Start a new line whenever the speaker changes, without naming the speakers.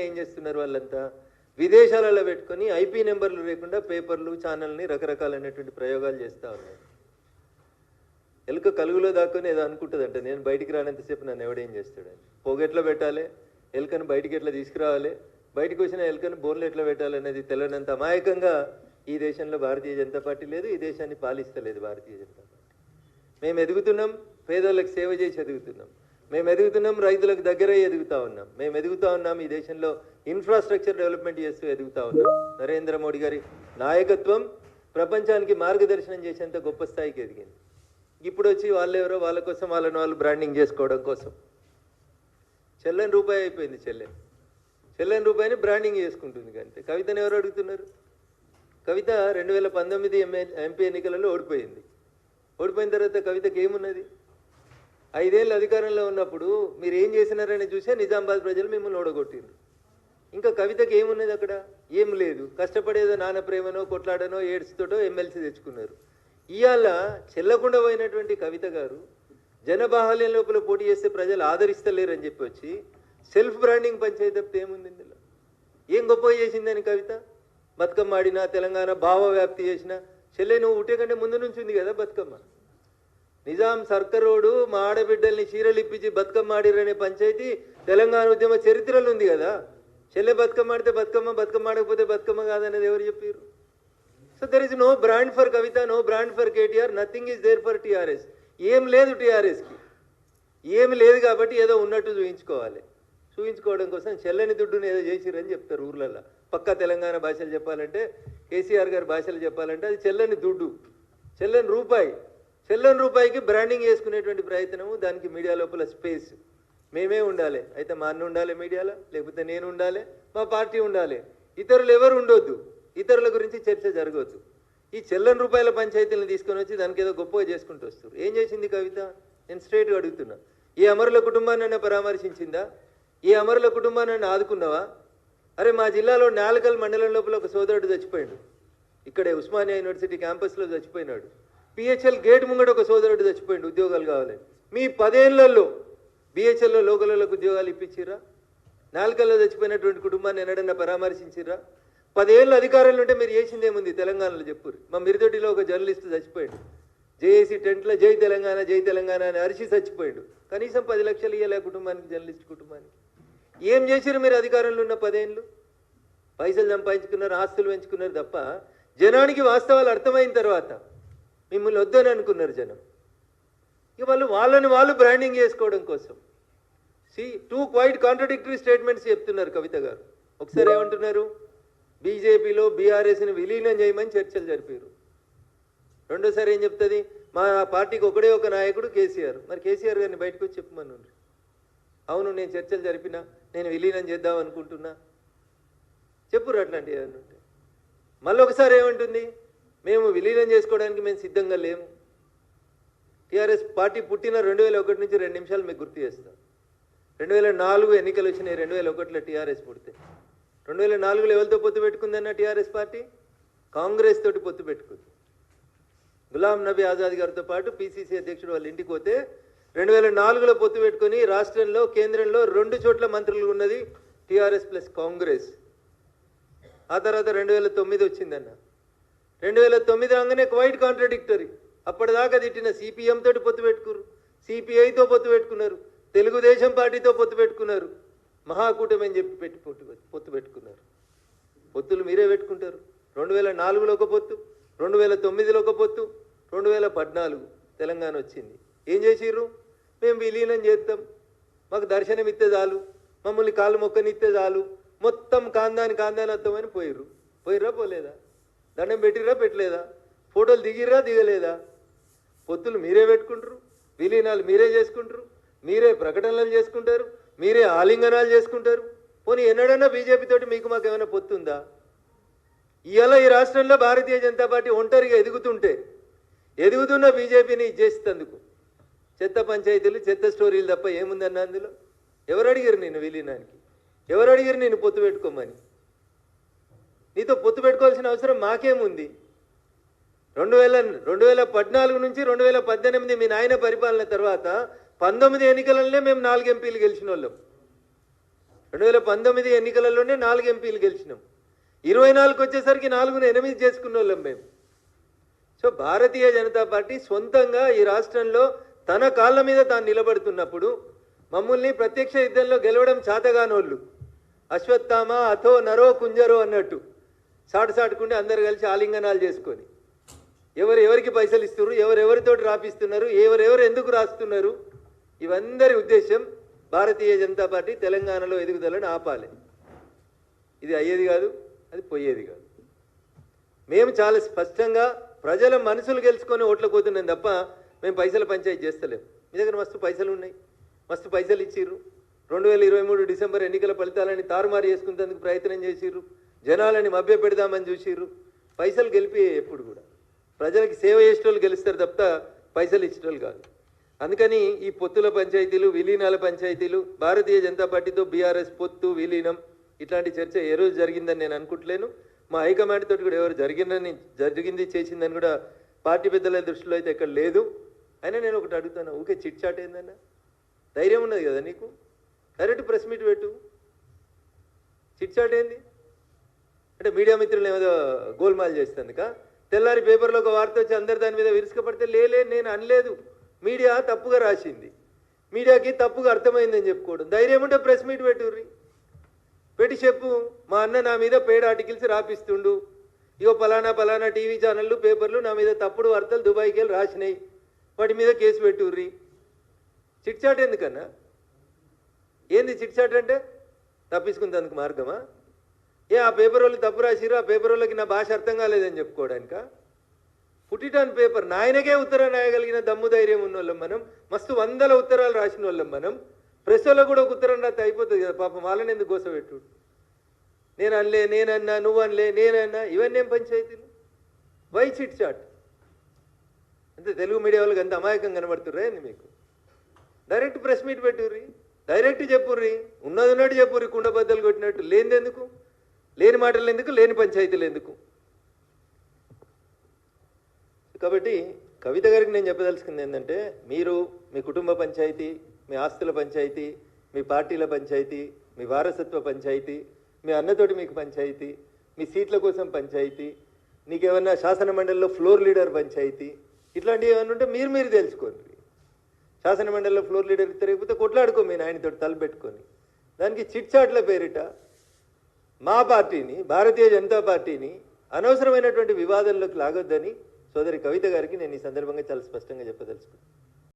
ఏం చేస్తున్నారు వాళ్ళంతా విదేశాలలో పెట్టుకొని ఐపీ నెంబర్లు లేకుండా పేపర్లు ఛానల్ని రకరకాలైనటువంటి ప్రయోగాలు చేస్తూ ఉన్నారు. ఎలుక కలుగులో దాక్కొని ఏదో అనుకుంటుందంట, నేను బయటికి రానంతసేపు నన్ను ఎవడేం చేస్తాడని. పొగెట్లా పెట్టాలి, ఎలుకను బయటికి ఎట్లా తీసుకురావాలి, బయటకు వచ్చిన ఎలుకను బోన్లు ఎట్లా పెట్టాలి అనేది తెలియనంత అమాయకంగా ఈ దేశంలో భారతీయ జనతా పార్టీ లేదు, ఈ దేశాన్ని పాలిస్తలేదు భారతీయ జనతా పార్టీ. మేము ఎదుగుతున్నాం, పేదలకు సేవ చేసి ఎదుగుతున్నాం, మేము ఎదుగుతున్నాం, రైతులకు దగ్గరై ఎదుగుతూ ఉన్నాం, మేము ఎదుగుతూ ఉన్నాం, ఈ దేశంలో ఇన్ఫ్రాస్ట్రక్చర్ డెవలప్మెంట్ చేస్తూ ఎదుగుతూ ఉన్నాం. నరేంద్ర మోడీ గారి నాయకత్వం ప్రపంచానికి మార్గదర్శనం చేసేంత గొప్ప స్థాయికి ఎదిగింది. ఇప్పుడు వచ్చి వాళ్ళెవరో వాళ్ళ కోసం వాళ్ళని వాళ్ళు బ్రాండింగ్ చేసుకోవడం కోసం చెల్లని రూపాయి అయిపోయింది. చెల్లని రూపాయిని బ్రాండింగ్ చేసుకుంటుంది. అంతే. కవితను ఎవరు అడుగుతున్నారు? కవిత 2019 ఎంపీ ఎన్నికలలో ఓడిపోయింది. ఓడిపోయిన తర్వాత కవితకి ఏమున్నది? 5 ఏళ్ళు అధికారంలో ఉన్నప్పుడు మీరు ఏం చేసినారని చూసే నిజామాబాద్ ప్రజలు మిమ్మల్ని ఓడగొట్టిండ్రు. ఇంకా కవితకి ఏమున్నది అక్కడ? ఏం లేదు. కష్టపడేదో నాన్న ప్రేమనో కొట్లాడనో ఏడ్చుతోటో ఎమ్మెల్సీ తెచ్చుకున్నారు. ఇవాళ చెల్లకుండా పోయినటువంటి కవిత గారు జనబాహల్యం లోపల పోటీ చేస్తే ప్రజలు ఆదరిస్తలేరని చెప్పి వచ్చి సెల్ఫ్ బ్రాండింగ్ పంచాయతీ తప్పితే ఏముంది ఇందులో? ఏం గొప్ప చేసిందని కవిత? బతుకమ్మ ఆడినా, తెలంగాణ భావ వ్యాప్తి చేసిన చెల్లె నువ్వు ఉట్టే కంటే ముందు నుంచి ఉంది కదా బతుకమ్మ. నిజాం సర్కరోడు మా ఆడబిడ్డల్ని చీరలు ఇప్పించి బతుకమ్మ ఆడిరనే పంచాయతీ తెలంగాణ ఉద్యమ చరిత్రలో ఉంది కదా. చెల్లె బతుకమ్మ ఆడితే బతుకమ్మ, బతుకమ్మ ఆడకపోతే బతుకమ్మ కాదనేది ఎవరు చెప్పారు? So there is no brand for Kavitha, no brand for KTR, nothing is there for TRS. ఏం లేదు టీఆర్ఎస్కి, ఏమి లేదు కాబట్టి ఏదో ఉన్నట్టు చూపించుకోవాలి. చూపించుకోవడం కోసం చెల్లని దుడ్డుని ఏదో చేసిరని చెప్తారు ఊర్లలో. పక్కా తెలంగాణ భాషలు చెప్పాలంటే, కేసీఆర్ గారి భాషలు చెప్పాలంటే అది చెల్లని దుడ్డు, చెల్లని రూపాయి. చెల్లని రూపాయికి బ్రాండింగ్ చేసుకునేటువంటి ప్రయత్నము, దానికి మీడియా లోపల స్పేస్ మేమే ఉండాలి. అయితే మా అన్న ఉండాలి మీడియాలో, లేకపోతే నేను ఉండాలి, మా పార్టీ ఉండాలి, ఇతరులు ఎవరు ఉండొద్దు, ఇతరుల గురించి చర్చ జరగవద్దు. ఈ చెల్లని రూపాయల పంచాయతీలను తీసుకొని వచ్చి దానికి ఏదో గొప్పగా చేసుకుంటూ వస్తారు. ఏం చేసింది కవిత? నేను స్ట్రైట్గా అడుగుతున్నా. ఈ అమరుల కుటుంబాన్ని పరామర్శించిందా? ఈ అమరుల కుటుంబాన్ని ఆదుకున్నావా? అరే మా జిల్లాలో నాలుకల్ మండలం లోపల ఒక సోదరుడు చచ్చిపోయాడు. ఇక్కడే ఉస్మానియా యూనివర్సిటీ క్యాంపస్లో చచ్చిపోయినాడు. పిహెచ్ఎల్ గేట్ ముంగట ఒక సోదరుడు చచ్చిపోయాడు ఉద్యోగాలు కావాలని. మీ 10 ఏళ్లలో బిహెచ్ఎల్లో లోకలకు ఉద్యోగాలు ఇప్పించిర్రా? నాలుకల్లో చచ్చిపోయినటువంటి కుటుంబాన్ని ఎన్నడన్నా పరామర్శించిర్రా? 10 ఏళ్ళు అధికారంలో ఉంటే మీరు చేసింది ఏముంది తెలంగాణలో చెప్పురు. మా మిరిదొడ్డిలో ఒక జర్నలిస్ట్ చచ్చిపోయాడు. జేఏసీ టెంట్లో జై తెలంగాణ జై తెలంగాణ అని అరిచి చచ్చిపోయాడు. కనీసం 10 లక్షలు ఇవ్వలే కుటుంబానికి, జర్నలిస్ట్ కుటుంబానికి. ఏం చేశారు మీరు అధికారంలో ఉన్న 10 ఏళ్ళు? పైసలు సంపాదించుకున్నారు, ఆస్తులు పెంచుకున్నారు తప్ప జనానికి వాస్తవాలు అర్థమైన తర్వాత మిమ్మల్ని వద్దని అనుకున్నారు జనం. ఇక వాళ్ళని వాళ్ళు బ్రాండింగ్ చేసుకోవడం కోసం టూ క్వైట్ కాంట్రడిక్టరీ స్టేట్మెంట్స్ చెప్తున్నారు కవిత గారు. ఒకసారి ఏమంటున్నారు? బీజేపీలో బీఆర్ఎస్ని విలీనం చేయమని చర్చలు జరిపారు. రెండోసారి ఏం చెప్తుంది? మా పార్టీకి ఒకడే ఒక నాయకుడు కేసీఆర్. మరి కేసీఆర్ గారిని బయటకు వచ్చి చెప్పమని. అవును నేను చర్చలు జరిపినా, నేను విలీనం చేద్దాం అనుకుంటున్నా, చెప్పురు అట్లాంటివి ఏమన్నా ఉంటే. మళ్ళీ ఒకసారి ఏమంటుంది? మేము విలీనం చేసుకోవడానికి మేము సిద్ధంగా లేము. టీఆర్ఎస్ పార్టీ పుట్టిన 2001 నుంచి 2 నిమిషాలు మీకు గుర్తు చేస్తాం. 2004 ఎన్నికలు వచ్చినాయి. 2001లో టీఆర్ఎస్ పుడితే 2004లో ఎవరితో పొత్తు పెట్టుకుందన్న టీఆర్ఎస్ పార్టీ? కాంగ్రెస్ తోటి పొత్తు పెట్టుకుంది. గులాం నబీ ఆజాద్ గారితో పాటు పిసిసి అధ్యక్షుడు వాళ్ళ ఇంటికి పోతే 2004లో పొత్తు పెట్టుకుని రాష్ట్రంలో కేంద్రంలో 2 చోట్ల మంత్రులు ఉన్నది టీఆర్ఎస్ ప్లస్ కాంగ్రెస్. ఆ తర్వాత 2009 వచ్చిందన్న. 2009 రాగానే క్వైట్ కాంట్రడిక్టరీ. అప్పటిదాకా తిట్టిన సిపిఎం తోటి పొత్తు పెట్టుకున్నారు, సిపిఐతో పొత్తు పెట్టుకున్నారు, తెలుగుదేశం పార్టీతో పొత్తు పెట్టుకున్నారు, మహాకూటమి అని చెప్పి పొత్తు పెట్టుకున్నారు. పొత్తులు మీరే పెట్టుకుంటారు. 2004లో ఒక పొత్తు, 2009లో ఒక పొత్తు, 2014 తెలంగాణ వచ్చింది. ఏం చేసిర్రు? మేము విలీనం చేస్తాం, మాకు దర్శనం ఇస్తే చాలు, మమ్మల్ని కాళ్ళు మొక్కనిస్తే చాలు, మొత్తం కాందాని వస్తామని పోయిర్రా పోలేదా? దండం పెట్టిర్రా పెట్టలేదా? ఫోటోలు దిగిర్రా దిగలేదా? పొత్తులు మీరే పెట్టుకుంటారు, విలీనాలు మీరే చేసుకుంటారు, మీరే ప్రకటనలు చేసుకుంటారు, మీరే ఆలింగనాలు చేసుకుంటారు. పోనీ ఎన్నడన్నా బీజేపీ తోటి మీకు మాకు ఏమైనా పొత్తుందా? ఇవాళ ఈ రాష్ట్రంలో భారతీయ జనతా పార్టీ ఒంటరిగా ఎదుగుతున్న బీజేపీని ఇచ్చేసేందుకు చెత్త పంచాయతీలు, చెత్త స్టోరీలు తప్ప ఏముందన్న అందులో? ఎవరు అడిగారు నేను విలీనానికి? ఎవరు అడిగారు నేను పొత్తు పెట్టుకోమని? నీతో పొత్తు పెట్టుకోవాల్సిన అవసరం మాకేముంది? 2014 నుంచి 2018 మీ నాయన పరిపాలన తర్వాత 19 ఎన్నికలనే మేము 4 ఎంపీలు గెలిచిన వాళ్ళం. 2019 ఎన్నికలలోనే 4 ఎంపీలు గెలిచినాం. 24 వచ్చేసరికి 4ను 8 చేసుకున్న వాళ్ళం మేము. సో భారతీయ జనతా పార్టీ సొంతంగా ఈ రాష్ట్రంలో తన కాళ్ళ మీద తాను నిలబడుతున్నప్పుడు మమ్మల్ని ప్రత్యక్ష యుద్ధంలో గెలవడం చాతగానోళ్ళు, అశ్వత్థామ అథో నరో కుంజరో అన్నట్టు సాటుకుంటే అందరు కలిసి ఆలింగనాలు చేసుకొని ఎవరికి పైసలు ఇస్తున్నారు, ఎవరెవరితోటి రాపిస్తున్నారు, ఎవరెవరు ఎందుకు రాస్తున్నారు, ఇవందరి ఉద్దేశం భారతీయ జనతా పార్టీ తెలంగాణలో ఎదుగుదలను ఆపాలి. ఇది అయ్యేది కాదు, అది పోయేది కాదు. మేము చాలా స్పష్టంగా ప్రజల మనసులు గెలుచుకొని ఓట్లకు పోతున్నాం తప్ప మేము పైసల పంచాయతీ చేస్తలేము. మీ దగ్గర మస్తు పైసలు ఉన్నాయి, మస్తు పైసలు ఇచ్చిర్రు. 2023 డిసెంబర్ ఎన్నికల ఫలితాలని తారుమారు చేసుకునేందుకు ప్రయత్నం చేసిర్రు, జనాలని మభ్య పెడదామని చూసిర్రు. పైసలు గెలిపి ఎప్పుడు కూడా ప్రజలకి సేవ చేసేటోళ్ళు గెలుస్తారు తప్ప పైసలు ఇచ్చేటోళ్ళు కాదు. అందుకని ఈ పొత్తుల పంచాయతీలు, విలీనాల పంచాయతీలు, భారతీయ జనతా పార్టీతో బీఆర్ఎస్ పొత్తు విలీనం ఇట్లాంటి చర్చ ఏ రోజు జరిగిందని నేను అనుకుంటలేను. మా హైకమాండ్ తోటి కూడా ఎవరు జరిగింది చేసిందని కూడా పార్టీ పెద్దల దృష్టిలో అయితే ఎక్కడ లేదు. అయినా నేను ఒకటి అడుగుతాను, ఊకే చిట్ చాట్ ఏందన్నా? ధైర్యం ఉన్నది కదా నీకు, డైరెక్ట్ ప్రెస్ మీట్ పెట్టు. చిట్ చాట్ ఏంది అంటే మీడియా మిత్రులు ఏదో గోల్మాల్ చేస్తుందిక. తెల్లారి పేపర్లో ఒక వార్త వచ్చి అందరు దాని మీద విరుచుకపడితే లేలే నేను అనలేదు, మీడియా తప్పుగా రాసింది, మీడియాకి తప్పుగా అర్థమైందని చెప్పుకోవడం. ధైర్యం ఉంటే ప్రెస్ మీట్ పెట్టుర్రి, పెట్టి చెప్పు మా అన్న నా మీద పెయిడ్ ఆర్టికల్స్ రాపిస్తుండు, ఇగో పలానా టీవీ ఛానళ్ళు పేపర్లు నా మీద తప్పుడు వార్తలు దుబాయ్కి వెళ్ళి రాసినాయి, వాటి మీద కేసు పెట్టుర్రి. చిట్ చాట్ ఎందుకన్నా? ఏంది చిట్ చాట్ అంటే? తప్పించుకుందానికి మార్గమా? ఆ పేపర్ వాళ్ళు తప్పు రాసిరు, ఆ పేపర్ వాళ్ళకి నా భాష అర్థం కాలేదని చెప్పుకోవడానిక? Put on paper. నాయనకే ఉత్తరం రాయగలిగిన దమ్ము ధైర్యం ఉన్న వాళ్ళం మనం, మస్తు 100 ఉత్తరాలు రాసిన వాళ్ళం మనం. ప్రెస్ వాళ్ళకు కూడా ఒక ఉత్తరం రాస్తే అయిపోతుంది కదా, పాపం వాళ్ళని ఎందుకు గోసపెట్టు? నేను అనలే, నేనన్నా, నువ్వు అనలే, నేనన్నా, ఇవన్నీ ఏం పంచాయతీలు? Why chit chat? అంటే తెలుగు మీడియా వాళ్ళకి అంత అమాయకం కనబడుతుర్రా ఏంది మీకు? డైరెక్ట్ ప్రెస్ మీట్ పెట్టుర్రి, డైరెక్ట్ చెప్పుర్రి, ఉన్నట్టు చెప్పుర్రి, కుండబద్దలు కొట్టినట్టు. లేనిదెందుకు? లేని మాటలు ఎందుకు? లేని పంచాయతీలు ఎందుకు? కాబట్టి కవిత గారికి నేను చెప్పదలుచుకుంది ఏంటంటే, మీరు మీ కుటుంబ పంచాయతీ, మీ ఆస్తుల పంచాయతీ, మీ పార్టీల పంచాయతీ, మీ వారసత్వ పంచాయతీ, మీ అన్నతోటి మీకు పంచాయతీ, మీ సీట్ల కోసం పంచాయతీ, నీకేమన్నా శాసన మండలిలో ఫ్లోర్ లీడర్ పంచాయతీ, ఇట్లాంటివి ఏమన్నా ఉంటే మీరు తెలుసుకోండి. శాసన మండలిలో ఫ్లోర్ లీడర్ తిరగకపోతే కొట్లాడుకో మీ నాయనతో తలపెట్టుకొని. దానికి చిట్ చాట్ల పేరిట మా పార్టీని, భారతీయ జనతా పార్టీని అనవసరమైనటువంటి వివాదంలోకి లాగొద్దని సోదరి కవిత గారికి నేను ఈ సందర్భంగా చాలా స్పష్టంగా చెప్పదలుచుకున్నాను.